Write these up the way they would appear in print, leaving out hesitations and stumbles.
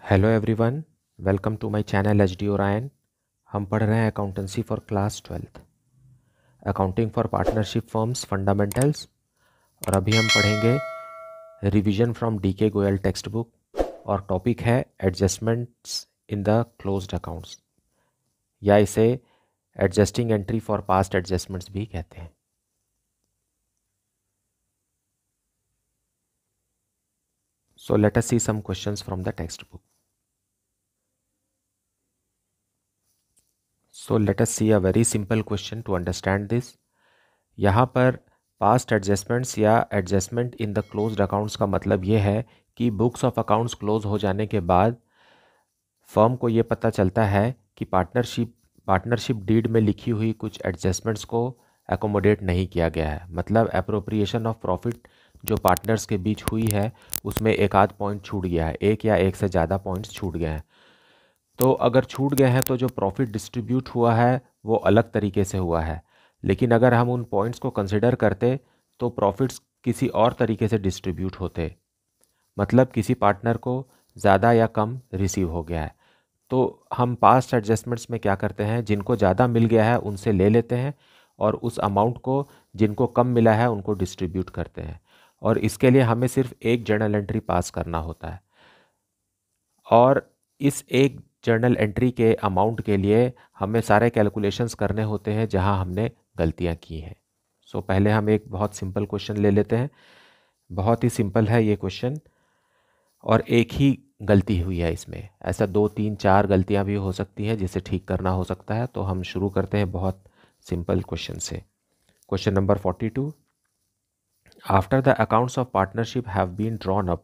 Hello everyone, welcome to my channel H D Orion. हम पढ़ रहे हैं accountancy for class 12th, accounting for partnership firms fundamentals. और अभी हम पढ़ेंगे revision from D K Goyal text book और टॉपिक है adjustments in the closed accounts, या इसे adjusting entry for past adjustments भी कहते हैं। So let us see some questions from the textbook. So let us see a very simple question to understand this. यहाँ पर past adjustments या adjustment in the closed accounts का मतलब ये है कि बुक्स ऑफ अकाउंट्स क्लोज हो जाने के बाद फर्म को ये पता चलता है कि पार्टनरशिप डीड में लिखी हुई कुछ एडजस्टमेंट्स को एकोमोडेट नहीं किया गया है। मतलब एप्रोप्रिएशन ऑफ प्रॉफिट जो पार्टनर्स के बीच हुई है उसमें एक आध पॉइंट छूट गया है, एक या एक से ज़्यादा पॉइंट्स छूट गए हैं। तो अगर छूट गए हैं तो जो प्रॉफिट डिस्ट्रीब्यूट हुआ है वो अलग तरीके से हुआ है, लेकिन अगर हम उन पॉइंट्स को कंसिडर करते तो प्रॉफिट्स किसी और तरीके से डिस्ट्रीब्यूट होते। मतलब किसी पार्टनर को ज़्यादा या कम रिसीव हो गया है। तो हम पास्ट एडजस्टमेंट्स में क्या करते हैं, जिनको ज़्यादा मिल गया है उनसे ले लेते हैं और उस अमाउंट को जिनको कम मिला है उनको डिस्ट्रीब्यूट करते हैं। और इसके लिए हमें सिर्फ एक जर्नल एंट्री पास करना होता है और इस एक जर्नल एंट्री के अमाउंट के लिए हमें सारे कैलकुलेशंस करने होते हैं जहां हमने गलतियां की हैं। सो पहले हम एक बहुत सिंपल क्वेश्चन ले लेते हैं। बहुत ही सिंपल है ये क्वेश्चन और एक ही गलती हुई है इसमें। ऐसा 2, 3, 4 गलतियां भी हो सकती हैं जिसे ठीक करना हो सकता है। तो हम शुरू करते हैं बहुत सिंपल क्वेश्चन से। Question number 42, after the accounts of partnership have been drawn up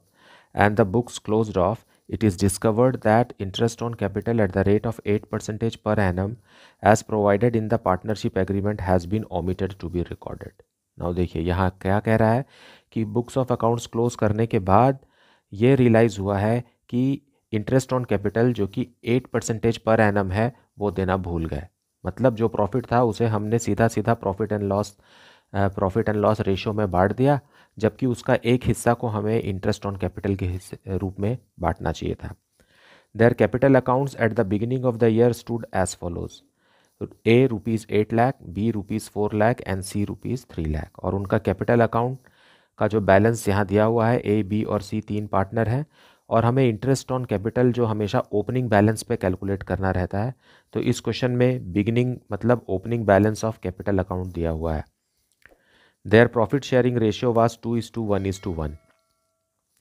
and the books closed off, it is discovered that interest on capital at the rate of 8% per annum as provided in the partnership agreement has been omitted to be recorded. Now देखिए यहाँ क्या कह रहा है कि books of accounts close करने के बाद ये रियलाइज़ हुआ है कि इंटरेस्ट ऑन कैपिटल जो कि 8% पर एनम है वो देना भूल गए। मतलब जो प्रॉफिट था उसे हमने सीधा सीधा प्रॉफिट एंड लॉस रेशियो में बांट दिया, जबकि उसका एक हिस्सा को हमें इंटरेस्ट ऑन कैपिटल के हिस्से रूप में बांटना चाहिए था। Their capital accounts at the beginning of the year stood as follows, A ₹8 lakh, B ₹4 lakh and C ₹3 lakh. और उनका कैपिटल अकाउंट का जो बैलेंस यहाँ दिया हुआ है, ए, बी और सी 3 पार्टनर हैं और हमें इंटरेस्ट ऑन कैपिटल जो हमेशा ओपनिंग बैलेंस पे कैलकुलेट करना रहता है। तो इस क्वेश्चन में बिगिनिंग मतलब opening balance of capital account दिया हुआ है। Their profit sharing ratio was 2:1:1.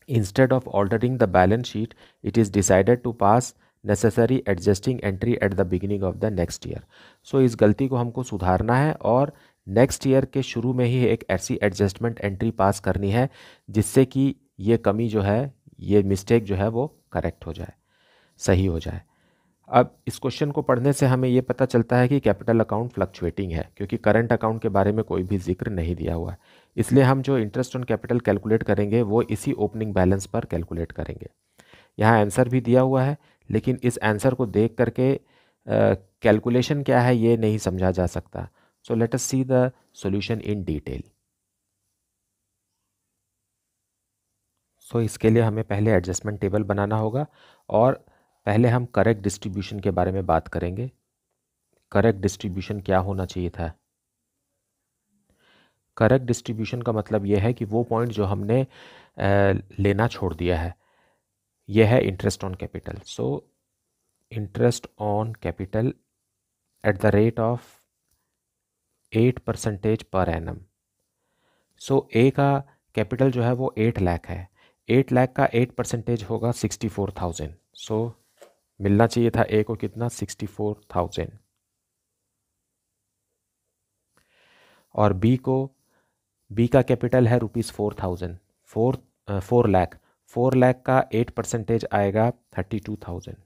Instead of altering the balance sheet, it is decided to pass necessary adjusting entry at the beginning of the next year. So इस गलती को हमको सुधारना है और नेक्स्ट ईयर के शुरू में ही एक ऐसी एडजस्टमेंट एंट्री पास करनी है जिससे कि ये कमी जो है, ये मिस्टेक जो है वो करेक्ट हो जाए, सही हो जाए। अब इस क्वेश्चन को पढ़ने से हमें ये पता चलता है कि कैपिटल अकाउंट फ्लक्चुएटिंग है, क्योंकि करंट अकाउंट के बारे में कोई भी जिक्र नहीं दिया हुआ है। इसलिए हम जो इंटरेस्ट ऑन कैपिटल कैलकुलेट करेंगे वो इसी ओपनिंग बैलेंस पर कैलकुलेट करेंगे। यहाँ आंसर भी दिया हुआ है, लेकिन इस आंसर को देख करके कैलकुलेशन क्या है ये नहीं समझा जा सकता। So let us see the solution in detail. So इसके लिए हमें पहले एडजस्टमेंट टेबल बनाना होगा और पहले हम करेक्ट डिस्ट्रीब्यूशन के बारे में बात करेंगे। करेक्ट डिस्ट्रीब्यूशन क्या होना चाहिए था? करेक्ट डिस्ट्रीब्यूशन का मतलब यह है कि वो पॉइंट जो हमने लेना छोड़ दिया है, यह है interest on capital. So interest on capital at the rate of 8% per annum. सो ए का कैपिटल जो है वो 8 लाख है। 8 लाख का 8% होगा 64,000। सो मिलना चाहिए था ए को कितना? 64,000। और बी का कैपिटल है ₹4,000, 4 लाख। 4 लाख का 8% आएगा 32,000।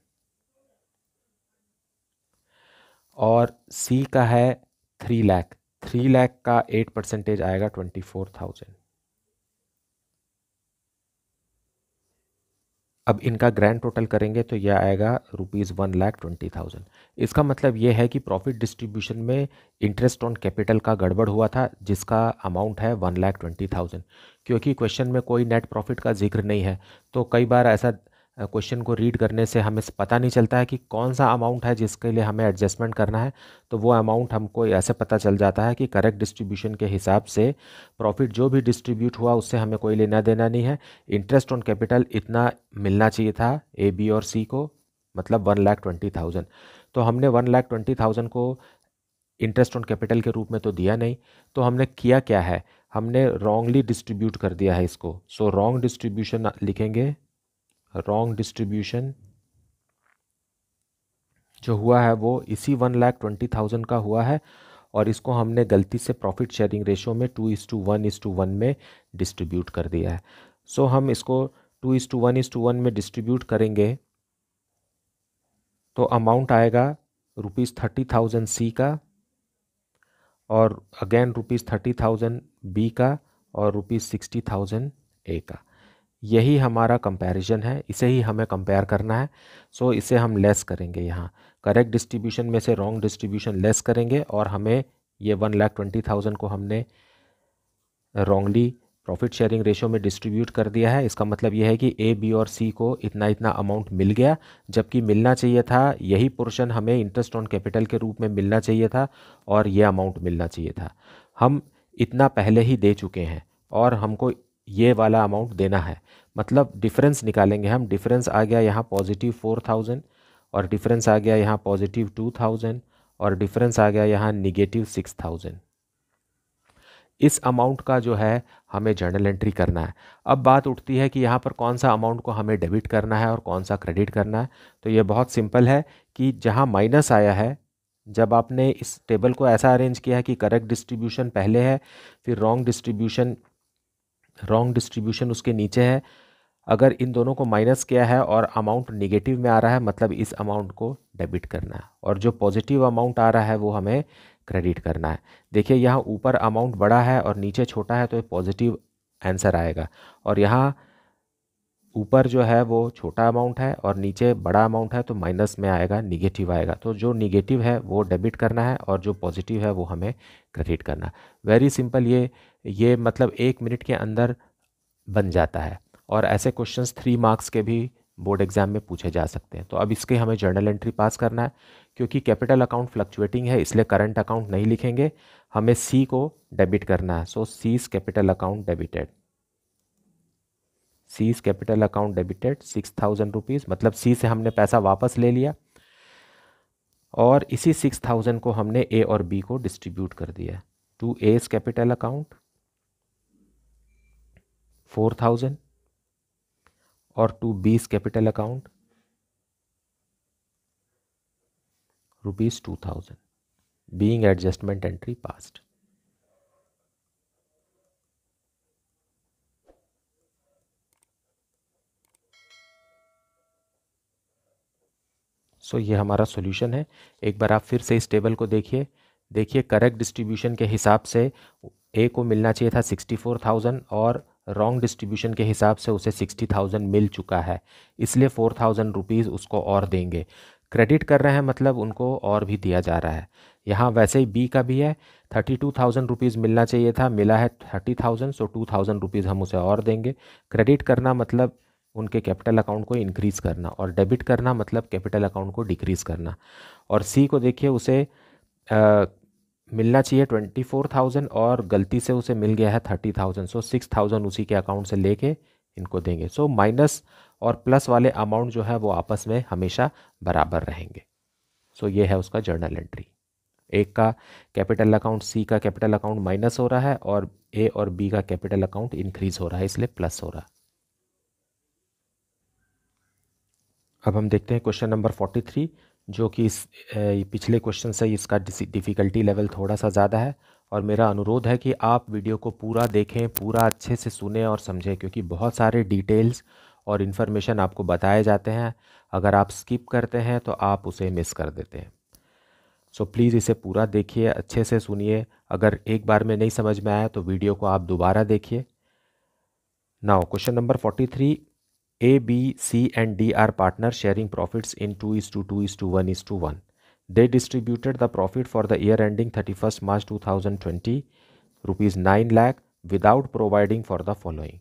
और सी का है 3 लाख। 3 लाख का 8% आएगा 24,000। अब इनका ग्रैंड टोटल करेंगे तो यह आएगा ₹1,20,000। इसका मतलब यह है कि प्रॉफिट डिस्ट्रीब्यूशन में इंटरेस्ट ऑन कैपिटल का गड़बड़ हुआ था, जिसका अमाउंट है 1,20,000। क्योंकि क्वेश्चन में कोई नेट प्रॉफिट का जिक्र नहीं है, तो कई बार ऐसा क्वेश्चन को रीड करने से हमें पता नहीं चलता है कि कौन सा अमाउंट है जिसके लिए हमें एडजस्टमेंट करना है, तो वो अमाउंट हमको ऐसे पता चल जाता है कि करेक्ट डिस्ट्रीब्यूशन के हिसाब से प्रॉफिट जो भी डिस्ट्रीब्यूट हुआ उससे हमें कोई लेना देना नहीं है। इंटरेस्ट ऑन कैपिटल इतना मिलना चाहिए था ए, बी और सी को, मतलब 1,20,000। तो हमने 1,20,000 को इंटरेस्ट ऑन कैपिटल के रूप में तो दिया नहीं, तो हमने किया क्या है, हमने रॉन्गली डिस्ट्रीब्यूट कर दिया है इसको। सो रॉन्ग डिस्ट्रीब्यूशन लिखेंगे, रॉन्ग डिस्ट्रीब्यूशन जो हुआ है वो इसी 1,20,000 का हुआ है, और इसको हमने गलती से प्रॉफिट शेयरिंग रेशो में 2:1:1 में डिस्ट्रीब्यूट कर दिया है। सो हम इसको 2:1:1 में डिस्ट्रीब्यूट करेंगे तो अमाउंट आएगा ₹30,000 सी का, और अगेन ₹30,000 बी का, और ₹60,000 ए का। यही हमारा कंपैरिजन है, इसे ही हमें कंपेयर करना है। सो इसे हम लेस करेंगे, यहाँ करेक्ट डिस्ट्रीब्यूशन में से रॉन्ग डिस्ट्रीब्यूशन लेस करेंगे, और हमें ये 1,20,000 को हमने रॉन्गली प्रॉफिट शेयरिंग रेशो में डिस्ट्रीब्यूट कर दिया है। इसका मतलब यह है कि ए, बी और सी को इतना इतना अमाउंट मिल गया, जबकि मिलना चाहिए था यही पोर्शन हमें इंटरेस्ट ऑन कैपिटल के रूप में मिलना चाहिए था, और ये अमाउंट मिलना चाहिए था। हम इतना पहले ही दे चुके हैं और हमको ये वाला अमाउंट देना है, मतलब डिफरेंस निकालेंगे हम। डिफरेंस आ गया यहाँ +4,000, और डिफरेंस आ गया यहाँ +2,000, और डिफरेंस आ गया यहाँ -6,000। इस अमाउंट का जो है हमें जर्नल एंट्री करना है। अब बात उठती है कि यहाँ पर कौन सा अमाउंट को हमें डेबिट करना है और कौन सा क्रेडिट करना है। तो ये बहुत सिंपल है कि जहाँ माइनस आया है, जब आपने इस टेबल को ऐसा अरेंज किया है कि करेक्ट डिस्ट्रीब्यूशन पहले है, फिर रॉन्ग डिस्ट्रीब्यूशन उसके नीचे है, अगर इन दोनों को माइनस किया है और अमाउंट निगेटिव में आ रहा है, मतलब इस अमाउंट को डेबिट करना है, और जो पॉजिटिव अमाउंट आ रहा है वो हमें क्रेडिट करना है। देखिए यहाँ ऊपर अमाउंट बड़ा है और नीचे छोटा है, तो पॉजिटिव आंसर आएगा, और यहाँ ऊपर जो है वो छोटा अमाउंट है और नीचे बड़ा अमाउंट है, तो माइनस में आएगा, निगेटिव आएगा। तो जो निगेटिव है वो डेबिट करना है, और जो पॉजिटिव है वो हमें क्रेडिट करना है। वेरी सिंपल, ये मतलब 1 मिनट के अंदर बन जाता है, और ऐसे क्वेश्चंस 3 मार्क्स के भी बोर्ड एग्जाम में पूछे जा सकते हैं। तो अब इसके हमें जर्नल एंट्री पास करना है। क्योंकि कैपिटल अकाउंट फ्लक्चुएटिंग है, इसलिए करंट अकाउंट नहीं लिखेंगे, हमें सी को डेबिट करना है। So C's capital account debited, C's capital account debited 6,000 rupees, मतलब सी से हमने पैसा वापस ले लिया, और इसी 6,000 को हमने ए और बी को डिस्ट्रीब्यूट कर दिया। टू एज कैपिटल अकाउंट 4,000, और to B's capital account ₹2,000, being adjustment entry passed. So ये हमारा सॉल्यूशन है। एक बार आप फिर से इस टेबल को देखिए करेक्ट डिस्ट्रीब्यूशन के हिसाब से ए को मिलना चाहिए था 64,000, और रॉन्ग डिस्ट्रीब्यूशन के हिसाब से उसे 60,000 मिल चुका है, इसलिए 4,000 रुपीज़ उसको और देंगे। क्रेडिट कर रहे हैं मतलब उनको और भी दिया जा रहा है। यहाँ वैसे ही बी का भी है, 32,000 रुपीज़ मिलना चाहिए था, मिला है 30,000, सो 2,000 रुपीज़ हम उसे और देंगे। क्रेडिट करना मतलब उनके कैपिटल अकाउंट को इंक्रीज़ करना, और डेबिट करना मतलब कैपिटल अकाउंट को डिक्रीज़ करना। और सी को देखिए, उसे मिलना चाहिए 24,000 और गलती से उसे मिल गया है 30,000, सो 6,000 उसी के अकाउंट से लेके इनको देंगे। सो माइनस और प्लस वाले अमाउंट जो है वो आपस में हमेशा बराबर रहेंगे। सो ये है उसका जर्नल एंट्री। एक का कैपिटल अकाउंट, सी का कैपिटल अकाउंट माइनस हो रहा है, और ए और बी का कैपिटल अकाउंट इंक्रीज हो रहा है, इसलिए प्लस हो रहा है। अब हम देखते हैं क्वेश्चन नंबर 43, जो कि इस पिछले क्वेश्चन से इसका डिफ़िकल्टी लेवल थोड़ा सा ज़्यादा है, और मेरा अनुरोध है कि आप वीडियो को पूरा देखें, पूरा अच्छे से सुने और समझें, क्योंकि बहुत सारे डिटेल्स और इन्फॉर्मेशन आपको बताए जाते हैं। अगर आप स्किप करते हैं तो आप उसे मिस कर देते हैं। सो प्लीज़ इसे पूरा देखिए, अच्छे से सुनिए। अगर एक बार में नहीं समझ में आया तो वीडियो को आप दोबारा देखिए। Now question number 43, A, B, C and D are partners sharing profits in 2:2:1:1. They distributed the profit for the year ending 31st March 2020, rupees 9 lakh, without providing for the following.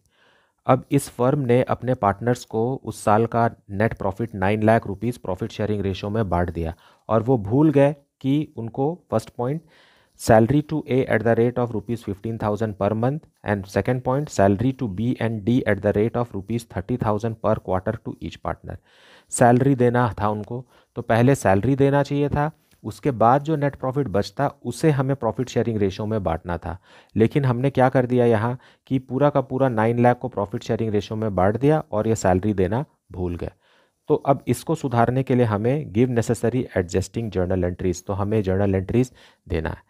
अब इस firm ने अपने partners को उस साल का net profit 9 lakh rupees profit sharing ratio में बांट दिया और वो भूल गए कि उनको first point salary to A at the rate of ₹15,000 per month and second point salary to B and D at the rate of ₹30,000 पर quarter to each partner. Salary देना था उनको, तो पहले सैलरी देना चाहिए था, उसके बाद जो नेट प्रॉफिट बचता उसे हमें प्रॉफिट शेयरिंग रेशो में बांटना था। लेकिन हमने क्या कर दिया यहाँ कि पूरा का पूरा 9 लाख को प्रॉफिट शेयरिंग रेशो में बांट दिया और ये सैलरी देना भूल गए। तो अब इसको सुधारने के लिए हमें give necessary adjusting journal entries, तो हमें जर्नल एंट्रीज देना है।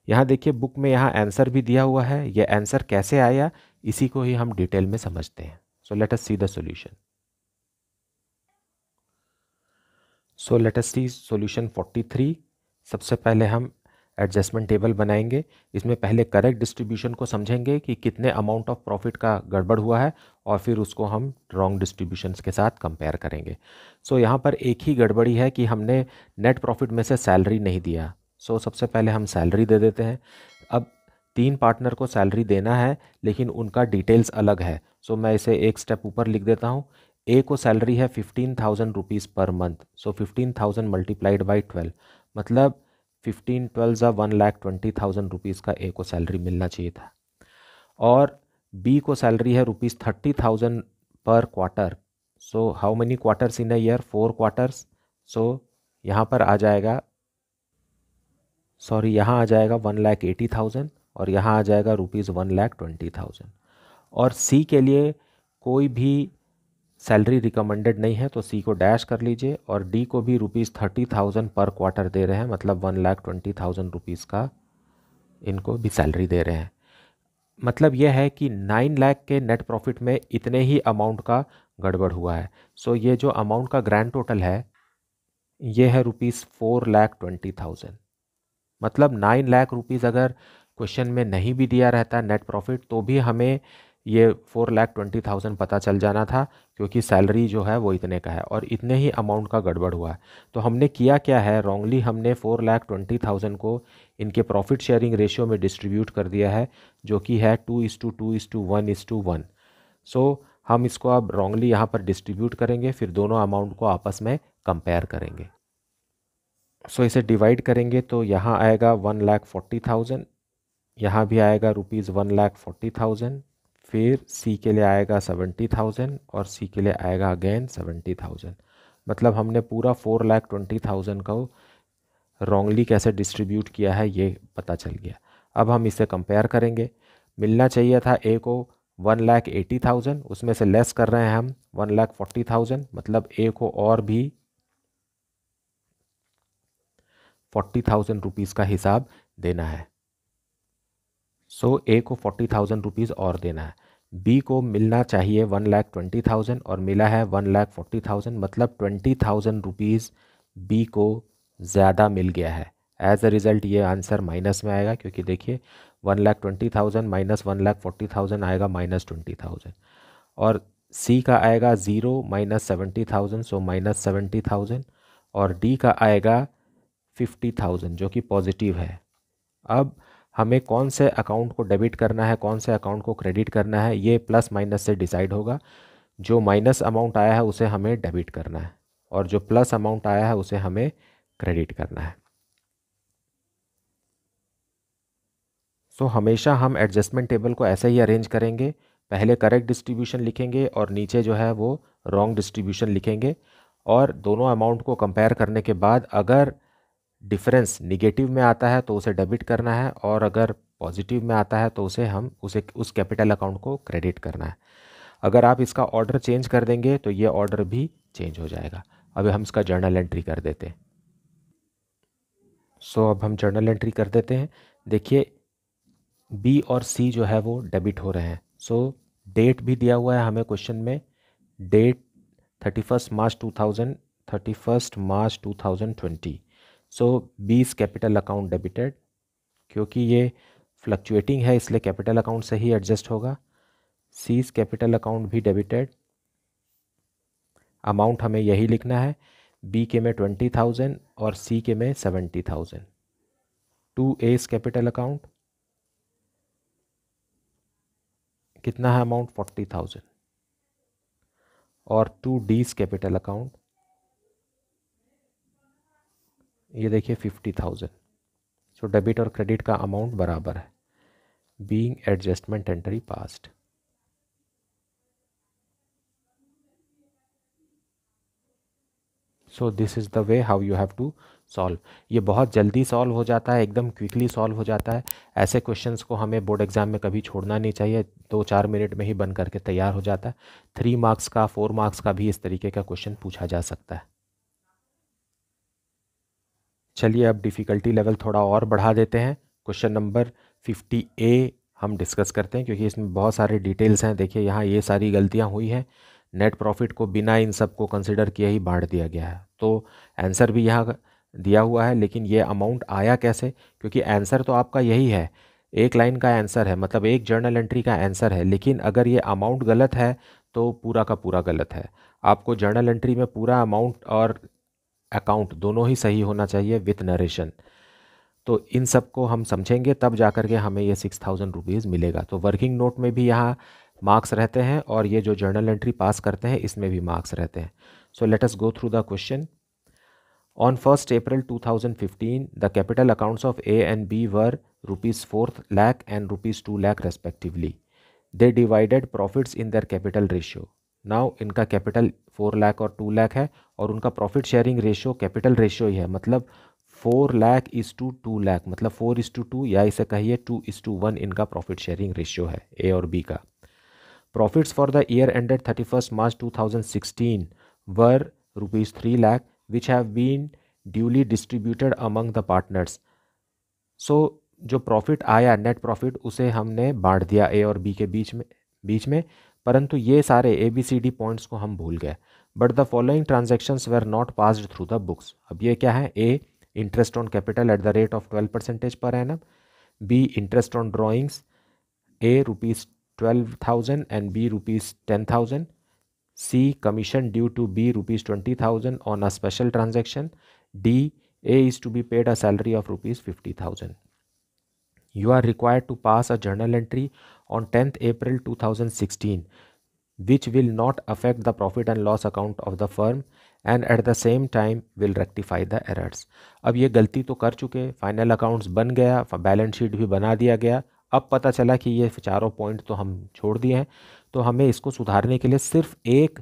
यहाँ देखिए बुक में यहाँ आंसर भी दिया हुआ है, ये आंसर कैसे आया इसी को ही हम डिटेल में समझते हैं। So let us see the solution. So let us see solution 43। सबसे पहले हम एडजस्टमेंट टेबल बनाएंगे। इसमें पहले करेक्ट डिस्ट्रीब्यूशन को समझेंगे कि कितने अमाउंट ऑफ प्रॉफिट का गड़बड़ हुआ है और फिर उसको हम रॉन्ग डिस्ट्रीब्यूशंस के साथ कंपेयर करेंगे। सो यहाँ पर एक ही गड़बड़ी है कि हमने नेट प्रॉफिट में से सैलरी नहीं दिया। सो सबसे पहले हम सैलरी दे देते हैं। अब 3 पार्टनर को सैलरी देना है लेकिन उनका डिटेल्स अलग है। सो मैं इसे एक स्टेप ऊपर लिख देता हूँ। ए को सैलरी है 15,000 rupees per month, so 15,000 multiplied by 12, मतलब 15 12 1,20,000 रुपीज़ का ए को सैलरी मिलना चाहिए था। और बी को सैलरी है ₹30,000 पर quarter, so how many quarters in a year, 4 quarters. So यहाँ पर आ जाएगा, सॉरी यहाँ आ जाएगा 1,80,000 और यहाँ आ जाएगा ₹1,20,000। और सी के लिए कोई भी सैलरी रिकमेंडेड नहीं है तो सी को डैश कर लीजिए, और डी को भी ₹30,000 पर क्वार्टर दे रहे हैं, मतलब 1,20,000 रुपीज़ का इनको भी सैलरी दे रहे हैं। मतलब यह है कि 9 लाख के नेट प्रॉफिट में इतने ही अमाउंट का गड़बड़ हुआ है। सो ये जो अमाउंट का ग्रैंड टोटल है ये है ₹4,20,000। मतलब 9 लाख रुपीज़ अगर क्वेश्चन में नहीं भी दिया रहता नेट प्रॉफिट तो भी हमें ये 4,20,000 पता चल जाना था, क्योंकि सैलरी जो है वो इतने का है और इतने ही अमाउंट का गड़बड़ हुआ है। तो हमने किया क्या है, रॉन्गली हमने 4,20,000 को इनके प्रॉफिट शेयरिंग रेशियो में डिस्ट्रीब्यूट कर दिया है, जो कि है 2:2:1:1। सो हम इसको अब रॉन्गली यहाँ पर डिस्ट्रीब्यूट करेंगे, फिर दोनों अमाउंट को आपस में कंपेयर करेंगे। सो इसे डिवाइड करेंगे तो यहाँ आएगा 1,40,000, यहाँ भी आएगा ₹1,40,000, फिर सी के लिए आएगा 70,000 और सी के लिए आएगा अगेन 70,000। मतलब हमने पूरा 4,20,000 को रॉन्गली कैसे डिस्ट्रीब्यूट किया है ये पता चल गया। अब हम इसे कंपेयर करेंगे। मिलना चाहिए था ए को 1,80,000, उसमें से लेस कर रहे हैं हम 1,40,000, मतलब ए को और भी 40,000 रुपीज़ का हिसाब देना है। सो ए को 40,000 रुपीज़ और देना है। बी को मिलना चाहिए 1,20,000 और मिला है 1,40,000, मतलब 20,000 रुपीज़ बी को ज़्यादा मिल गया है। एज अ रिज़ल्ट ये आंसर माइनस में आएगा, क्योंकि देखिए 1,20,000 माइनस 1,40,000 आएगा -20,000, और सी का आएगा 0 माइनस 70,000, सो -70,000, और डी का आएगा 50,000 जो कि पॉजिटिव है। अब हमें कौन से अकाउंट को डेबिट करना है, कौन से अकाउंट को क्रेडिट करना है, ये प्लस माइनस से डिसाइड होगा। जो माइनस अमाउंट आया है उसे हमें डेबिट करना है और जो प्लस अमाउंट आया है उसे हमें क्रेडिट करना है। सो हमेशा हम एडजस्टमेंट टेबल को ऐसे ही अरेंज करेंगे, पहले करेक्ट डिस्ट्रीब्यूशन लिखेंगे और नीचे जो है वो रॉन्ग डिस्ट्रीब्यूशन लिखेंगे, और दोनों अमाउंट को कंपेयर करने के बाद अगर डिफरेंस निगेटिव में आता है तो उसे डेबिट करना है, और अगर पॉजिटिव में आता है तो उसे उस कैपिटल अकाउंट को क्रेडिट करना है। अगर आप इसका ऑर्डर चेंज कर देंगे तो ये ऑर्डर भी चेंज हो जाएगा। अब हम इसका जर्नल एंट्री कर देते हैं। सो अब हम जर्नल एंट्री कर देते हैं। देखिए बी और सी जो है वो डेबिट हो रहे हैं। सो डेट भी दिया हुआ है हमें क्वेश्चन में, date 31 March 2020। So B is capital account debited, क्योंकि ये फ्लक्चुएटिंग है इसलिए कैपिटल अकाउंट से ही एडजस्ट होगा। सी इज़ कैपिटल अकाउंट भी डेबिटेड, अमाउंट हमें यही लिखना है, बी के में 20,000 और सी के में 70,000। To A is capital account, कितना है अमाउंट 40,000। और टू डीज कैपिटल अकाउंट, ये देखिए 50,000। सो डेबिट और क्रेडिट का अमाउंट बराबर है। Being adjustment entry passed. So this is the way how you have to solve. ये बहुत जल्दी सॉल्व हो जाता है, एकदम क्विकली सॉल्व हो जाता है। ऐसे क्वेश्चंस को हमें बोर्ड एग्जाम में कभी छोड़ना नहीं चाहिए, 2-4 मिनट में ही बन करके तैयार हो जाता है। 3 मार्क्स का, 4 मार्क्स का भी इस तरीके का क्वेश्चन पूछा जा सकता है। चलिए अब डिफ़िकल्टी लेवल थोड़ा और बढ़ा देते हैं। क्वेश्चन नंबर 50A हम डिस्कस करते हैं, क्योंकि इसमें बहुत सारे डिटेल्स हैं। देखिए यहाँ ये सारी गलतियाँ हुई हैं। नेट प्रॉफिट को बिना इन सब को कंसिडर किए ही बांट दिया गया है। तो आंसर भी यहाँ दिया हुआ है, लेकिन ये अमाउंट आया कैसे? क्योंकि आंसर तो आपका यही है, एक लाइन का आंसर है, मतलब एक जर्नल एंट्री का आंसर है। लेकिन अगर ये अमाउंट गलत है तो पूरा का पूरा गलत है। आपको जर्नल एंट्री में पूरा अमाउंट और अकाउंट दोनों ही सही होना चाहिए विथ नरेशन। तो इन सब को हम समझेंगे तब जा कर के हमें ये 6,000 रुपीज़ मिलेगा। तो वर्किंग नोट में भी यहाँ मार्क्स रहते हैं, और ये जो जर्नल एंट्री पास करते हैं इसमें भी मार्क्स रहते हैं। So let us go through the question. On 1st April 2015 the capital accounts of A and B were ₹4 lakh and ₹2 lakh respectively. They divided profits in their capital ratio. Now इनका capital 4 lakh और 2 लाख है, और उनका profit sharing ratio capital ratio ही है, मतलब 4 lakh is to 2 lakh, मतलब 4:2, या इसे कहिए 2:1 इनका प्रॉफिट शेयरिंग रेशियो है ए और बी का। Profits for the year ended 31 March 2016 were ₹3 lakh which have been duly distributed among the partners. So जो प्रॉफिट आया, नेट प्रॉफिट, उसे हमने बांट दिया ए और बी के बीच में, परंतु ये सारे ABCD पॉइंट्स को हम भूल गए। But the following transactions were not passed through the books. अब ये क्या है? A, interest on capital at the rate of 12% per annum. B, interest on drawings, A ₹12,000 and B ₹10,000। C, commission due to B ₹20,000 on a special transaction. D, A is to be paid a salary of ₹50,000। You are required to pass a journal entry on 10th April 2016 which will not affect the profit and loss account of the firm and at the same time will rectify the errors. अब ये गलती तो कर चुके, final accounts बन गया, balance sheet भी बना दिया गया। अब पता चला कि ये चारों पॉइंट तो हम छोड़ दिए हैं, तो हमें इसको सुधारने के लिए सिर्फ एक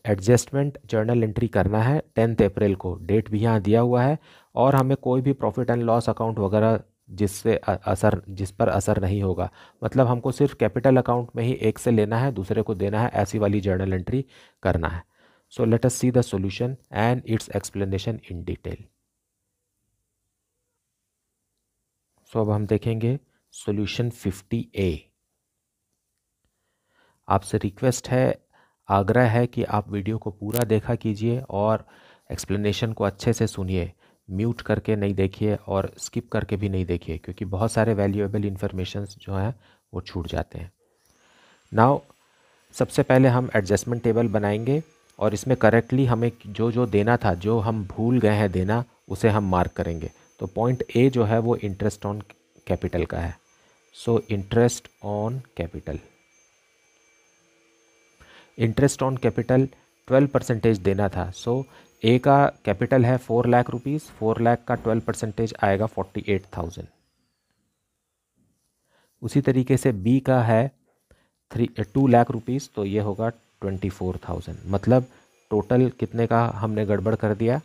एडजस्टमेंट जर्नल एंट्री करना है 10 अप्रैल को। डेट भी यहाँ दिया हुआ है, और हमें कोई भी प्रॉफिट एंड लॉस अकाउंट वगैरह जिस पर असर नहीं होगा, मतलब हमको सिर्फ कैपिटल अकाउंट में ही एक से लेना है, दूसरे को देना है, ऐसी वाली जर्नल एंट्री करना है। So let us see the solution and its explanation in detail. So अब हम देखेंगे सॉल्यूशन 50A। आपसे रिक्वेस्ट है, आग्रह है कि आप वीडियो को पूरा देखा कीजिए और एक्सप्लेनेशन को अच्छे से सुनिए। म्यूट करके नहीं देखिए और स्किप करके भी नहीं देखिए, क्योंकि बहुत सारे वैल्यूएबल इन्फॉर्मेशन जो हैं वो छूट जाते हैं। नाउ सबसे पहले हम एडजस्टमेंट टेबल बनाएंगे, और इसमें करेक्टली हमें जो जो देना था, जो हम भूल गए हैं देना, उसे हम मार्क करेंगे। तो पॉइंट ए जो है वो इंटरेस्ट ऑन कैपिटल का है। So interest on capital, interest on capital 12% देना था। सो ए का कैपिटल है 4 लाख रुपीज़, 4 लाख का 12% आएगा 48,000। उसी तरीके से बी का है 2 लाख रुपीज़, तो ये होगा 24,000। मतलब टोटल कितने का हमने गड़बड़ कर दिया?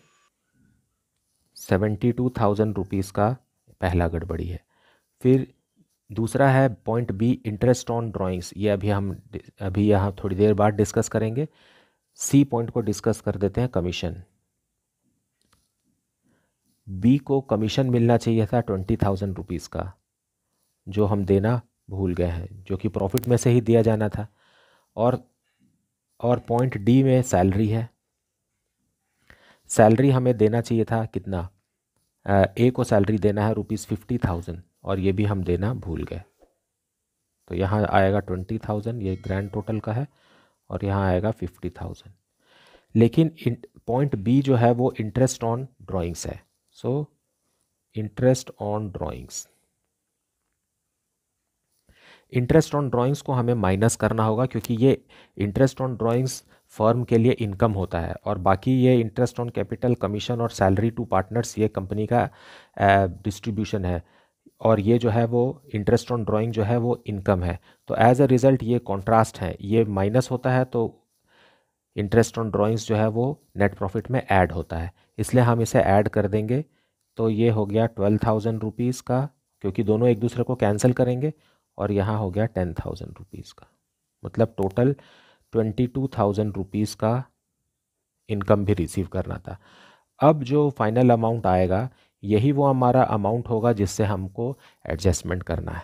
72,000 रुपीज़ का पहला गड़बड़ी है। फिर दूसरा है point B, interest on drawings. ये अभी यहाँ थोड़ी देर बाद डिस्कस करेंगे। सी पॉइंट को डिस्कस कर देते हैं, कमीशन। बी को कमीशन मिलना चाहिए था 20,000 रुपीज़ का, जो हम देना भूल गए हैं, जो कि प्रॉफिट में से ही दिया जाना था। और पॉइंट डी में सैलरी है। सैलरी हमें देना चाहिए था कितना? ए को सैलरी देना है ₹50,000, और ये भी हम देना भूल गए। तो यहाँ आएगा 20,000, ये ग्रैंड टोटल का है, और यहाँ आएगा 50,000। लेकिन पॉइंट बी जो है वो इंटरेस्ट ऑन ड्राइंग्स है। So interest on drawings, interest on drawings को हमें माइनस करना होगा, क्योंकि ये इंटरेस्ट ऑन ड्राइंग्स फर्म के लिए इनकम होता है, और बाकी ये इंटरेस्ट ऑन कैपिटल, कमीशन और सैलरी टू पार्टनर्स ये कंपनी का डिस्ट्रीब्यूशन है, और ये जो है वो इंटरेस्ट ऑन ड्राइंग जो है वो इनकम है। तो एज अ रिज़ल्ट ये कॉन्ट्रास्ट है, ये माइनस होता है तो इंटरेस्ट ऑन ड्राइंग्स जो है वो नेट प्रॉफिट में ऐड होता है, इसलिए हम इसे ऐड कर देंगे। तो ये हो गया 12,000 रुपीज़ का, क्योंकि दोनों एक दूसरे को कैंसिल करेंगे, और यहाँ हो गया 10,000 रुपीज़ का, मतलब टोटल 22,000 रुपीज़ का इनकम भी रिसीव करना था। अब जो फाइनल अमाउंट आएगा यही वो हमारा अमाउंट होगा जिससे हमको एडजस्टमेंट करना है।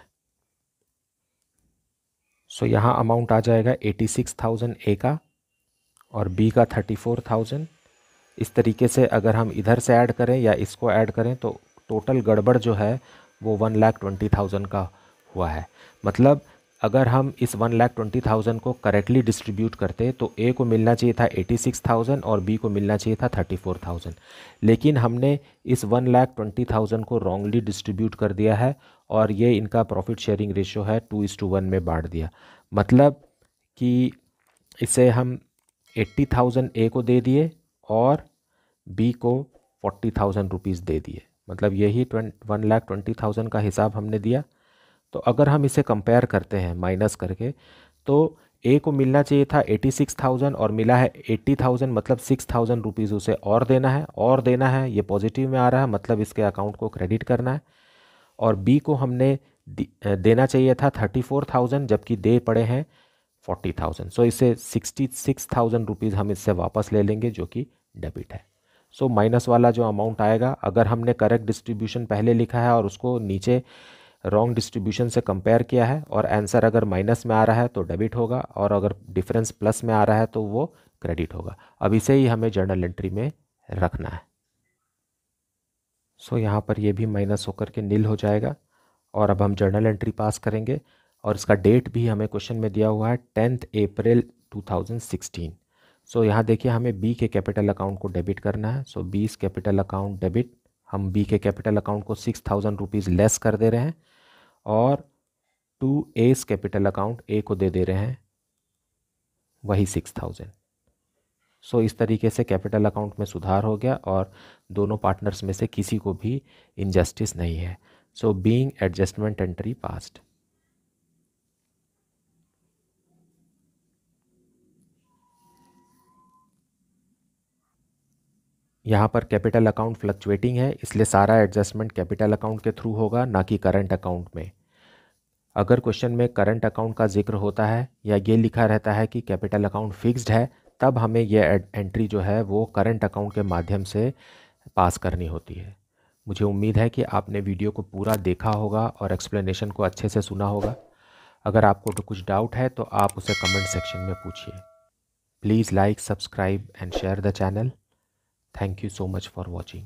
सो यहाँ अमाउंट आ जाएगा 86,000 ए का और बी का 34,000। इस तरीके से अगर हम इधर से ऐड करें या इसको ऐड करें तो टोटल गड़बड़ जो है वो 1,20,000 का हुआ है। मतलब अगर हम इस 1,20,000 को करेक्टली डिस्ट्रीब्यूट करते तो ए को मिलना चाहिए था 86,000 और बी को मिलना चाहिए था 34,000, लेकिन हमने इस 1,20,000 को रॉन्गली डिस्ट्रीब्यूट कर दिया है और ये इनका प्रॉफिट शेयरिंग रेशियो है 2:1 में बांट दिया। मतलब कि इसे हम 80,000 ए को दे दिए और बी को 40,000 रुपीज़ दे दिए, मतलब यही 1,20,000 का हिसाब हमने दिया। तो अगर हम इसे कंपेयर करते हैं माइनस करके तो ए को मिलना चाहिए था 86,000 और मिला है 80,000, मतलब 6,000 रुपीज़ उसे और देना है, ये पॉजिटिव में आ रहा है, मतलब इसके अकाउंट को क्रेडिट करना है। और बी को हमने देना चाहिए था 34,000 जबकि दे पड़े हैं 40,000। सो इसे 66,000 रुपीज़ हम इससे वापस ले लेंगे जो कि डेबिट है। सो माइनस वाला जो अमाउंट आएगा, अगर हमने करेक्ट डिस्ट्रीब्यूशन पहले लिखा है और उसको नीचे रॉन्ग डिस्ट्रीब्यूशन से कंपेयर किया है और आंसर अगर माइनस में आ रहा है तो डेबिट होगा, और अगर डिफरेंस प्लस में आ रहा है तो वो क्रेडिट होगा। अब इसे ही हमें जर्नल एंट्री में रखना है। सो यहाँ पर ये भी माइनस होकर के नील हो जाएगा, और अब हम जर्नल एंट्री पास करेंगे, और इसका डेट भी हमें क्वेश्चन में दिया हुआ है 10 अप्रैल 2016। सो यहाँ देखिए हमें बी के कैपिटल अकाउंट को डेबिट करना है। सो बीस कैपिटल अकाउंट डेबिट, हम बी के कैपिटल अकाउंट को 6,000 रुपीज़ लेस कर दे रहे हैं और टू एस कैपिटल अकाउंट ए को दे दे रहे हैं वही 6,000। सो इस तरीके से कैपिटल अकाउंट में सुधार हो गया और दोनों पार्टनर्स में से किसी को भी इनजस्टिस नहीं है। So being adjustment entry passed. यहाँ पर कैपिटल अकाउंट फ्लक्चुएटिंग है, इसलिए सारा एडजस्टमेंट कैपिटल अकाउंट के थ्रू होगा, ना कि करंट अकाउंट में। अगर क्वेश्चन में करंट अकाउंट का जिक्र होता है या ये लिखा रहता है कि कैपिटल अकाउंट फिक्स्ड है, तब हमें ये एंट्री जो है वो करंट अकाउंट के माध्यम से पास करनी होती है। मुझे उम्मीद है कि आपने वीडियो को पूरा देखा होगा और एक्सप्लेनेशन को अच्छे से सुना होगा। अगर आपको तो कुछ डाउट है तो आप उसे कमेंट सेक्शन में पूछिए। Please like, subscribe and share the channel. Thank you so much for watching.